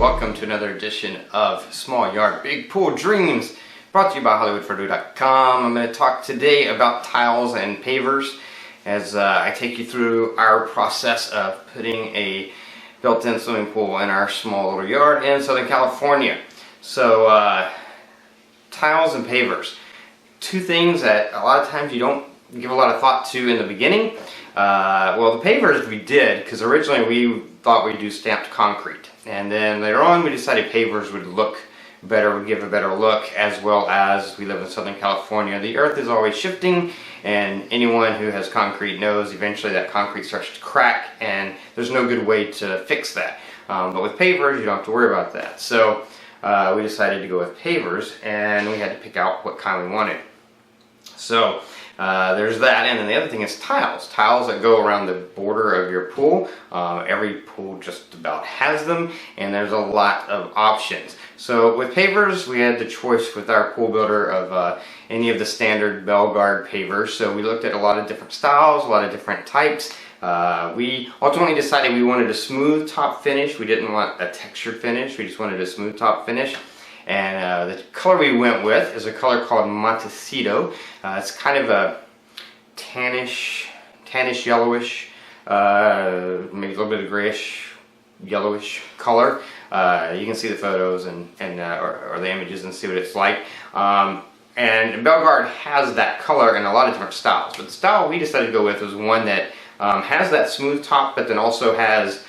welcome to another edition of Small Yard Big Pool Dreams, brought to you by hollywoodfrodo.com. I'm going to talk today about tiles and pavers as I take you through our process of putting a built-in swimming pool in our small little yard in Southern California. So tiles and pavers, two things that a lot of times you don't give a lot of thought to in the beginning. Well, the pavers we did, because originally we thought we'd do stamped concrete, and then later on we decided pavers would look better, would give a better look, as well as we live in Southern California. The earth is always shifting, and anyone who has concrete knows eventually that concrete starts to crack, and there's no good way to fix that. But with pavers, you don't have to worry about that. So we decided to go with pavers, and we had to pick out what kind we wanted. So there's that, and then the other thing is tiles. Tiles that go around the border of your pool. Every pool just about has them, and there's a lot of options. So with pavers, we had the choice with our pool builder of any of the standard Belgard pavers. So we looked at a lot of different styles, a lot of different types. We ultimately decided we wanted a smooth top finish. We didn't want a textured finish. We just wanted a smooth top finish. And the color we went with is a color called Montecito. It's kind of a tannish yellowish, maybe a little bit of grayish, yellowish color. You can see the photos and or the images and see what it's like. And Belgard has that color in a lot of different styles. But the style we decided to go with was one that has that smooth top, but then also has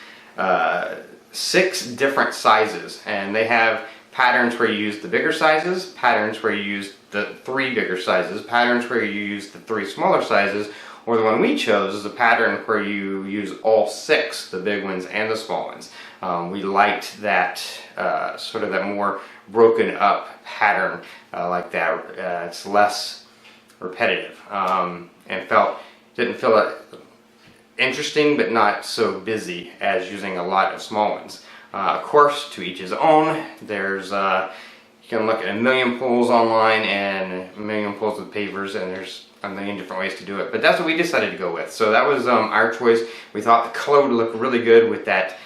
6 different sizes. And they have patterns where you use the bigger sizes, patterns where you use the 3 bigger sizes, patterns where you use the 3 smaller sizes, or the one we chose is a pattern where you use all 6, the big ones and the small ones. We liked that sort of that more broken up pattern like that. It's less repetitive and didn't feel it interesting, but not so busy as using a lot of small ones. Of course, to each his own. There's you can look at a million pools online and a million pools with pavers, and there's a million different ways to do it. But that's what we decided to go with. So that was our choice. We thought the color would look really good with that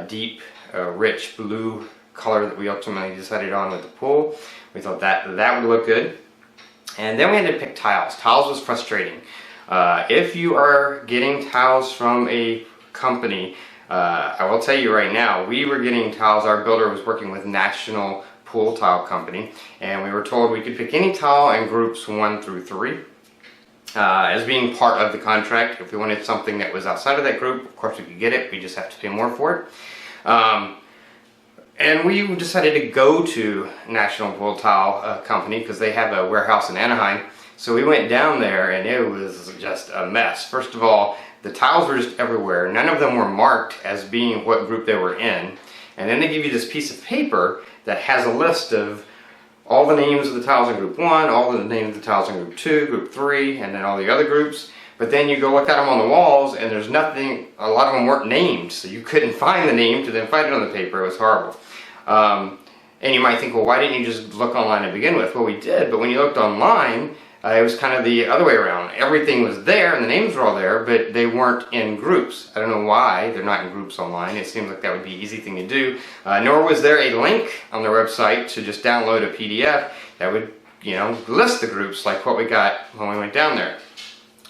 deep, rich blue color that we ultimately decided on with the pool. We thought that would look good. And then we had to pick tiles. Tiles was frustrating. If you are getting tiles from a company, I will tell you right now, we were getting tiles. Our builder was working with National Pool Tile Company, and we were told we could pick any tile in groups 1 through 3 as being part of the contract. If we wanted something that was outside of that group, of course we could get it. We just have to pay more for it. And we decided to go to National Pool Tile Company because they have a warehouse in Anaheim. So we went down there, and it was just a mess. First of all, the tiles were just everywhere. None of them were marked as being what group they were in. And then they give you this piece of paper that has a list of all the names of the tiles in group 1, all the names of the tiles in group 2, group 3, and then all the other groups. But then you go look at them on the walls, and there's nothing, a lot of them weren't named, so you couldn't find the name to then find it on the paper. It was horrible. And you might think, well, why didn't you just look online to begin with? Well, we did, but when you looked online, it was kind of the other way around. Everything was there and the names were all there, but they weren't in groups. I don't know why they're not in groups online. It seems like that would be an easy thing to do. Nor was there a link on their website to just download a PDF that would, list the groups like what we got when we went down there.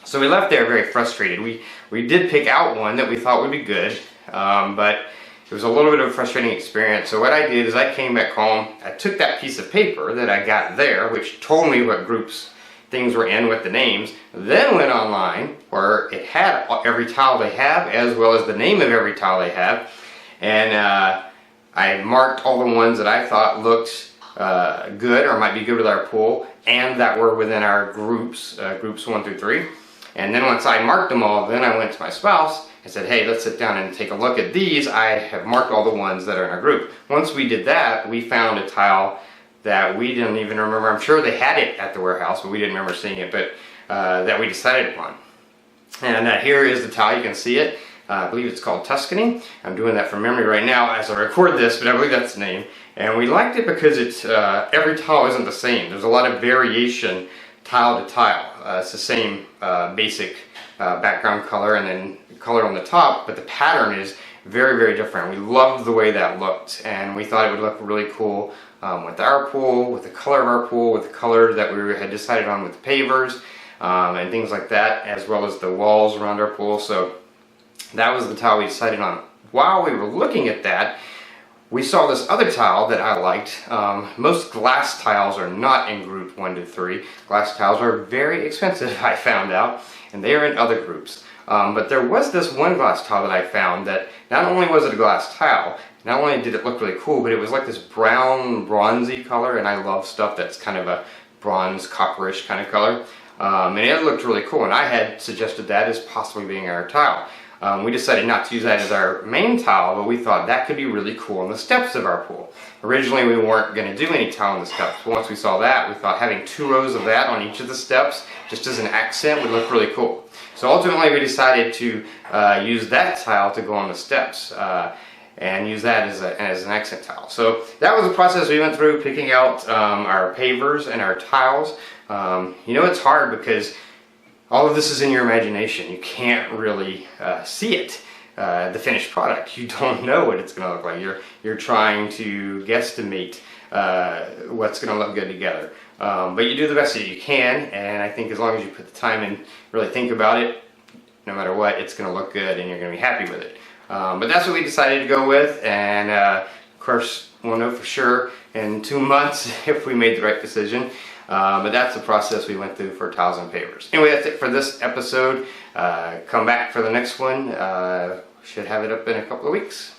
So we left there very frustrated. We did pick out one that we thought would be good, but it was a little bit of a frustrating experience. So what I did is I came back home, I took that piece of paper that I got there, which told me what groups things were in with the names, then went online where it had every tile they have as well as the name of every tile they have, and I marked all the ones that I thought looked good or might be good with our pool and that were within our groups, groups 1 through 3. And then once I marked them all, then I went to my spouse and said, hey, let's sit down and take a look at these. I have marked all the ones that are in our group. Once we did that, we found a tile that we didn't even remember. I'm sure they had it at the warehouse, but we didn't remember seeing it, but that we decided upon. And here is the tile. You can see it. I believe it's called Tuscany. I'm doing that from memory right now as I record this, but I believe that's the name. And we liked it because it's every tile isn't the same. There's a lot of variation tile to tile. It's the same basic background color and then color on the top, but the pattern is very, very different. We loved the way that looked, and we thought it would look really cool with our pool, with the color of our pool, with the color that we had decided on with the pavers, and things like that, as well as the walls around our pool. So that was the tile we decided on. While we were looking at that, we saw this other tile that I liked. Most glass tiles are not in group 1 to 3. Glass tiles are very expensive, I found out, and they are in other groups. But there was this one glass tile that I found that not only was it a glass tile, not only did it look really cool, but it was like this brown, bronzy color, and I love stuff that's kind of a bronze, copperish kind of color. And it looked really cool, and I had suggested that as possibly being our tile. We decided not to use that as our main tile, but we thought that could be really cool on the steps of our pool. Originally we weren't going to do any tile on the steps, but once we saw that, we thought having 2 rows of that on each of the steps, just as an accent, would look really cool. So ultimately we decided to use that tile to go on the steps and use that as an accent tile. So that was the process we went through, picking out our pavers and our tiles. You know, it's hard because all of this is in your imagination. You can't really see it, the finished product. You don't know what it's going to look like. You're trying to guesstimate what's going to look good together. But you do the best that you can, and I think as long as you put the time in, really think about it, no matter what, it's going to look good and you're going to be happy with it. But that's what we decided to go with, and of course we'll know for sure in 2 months if we made the right decision. But that's the process we went through for tiles and pavers. Anyway, that's it for this episode. Come back for the next one. Should have it up in a couple of weeks.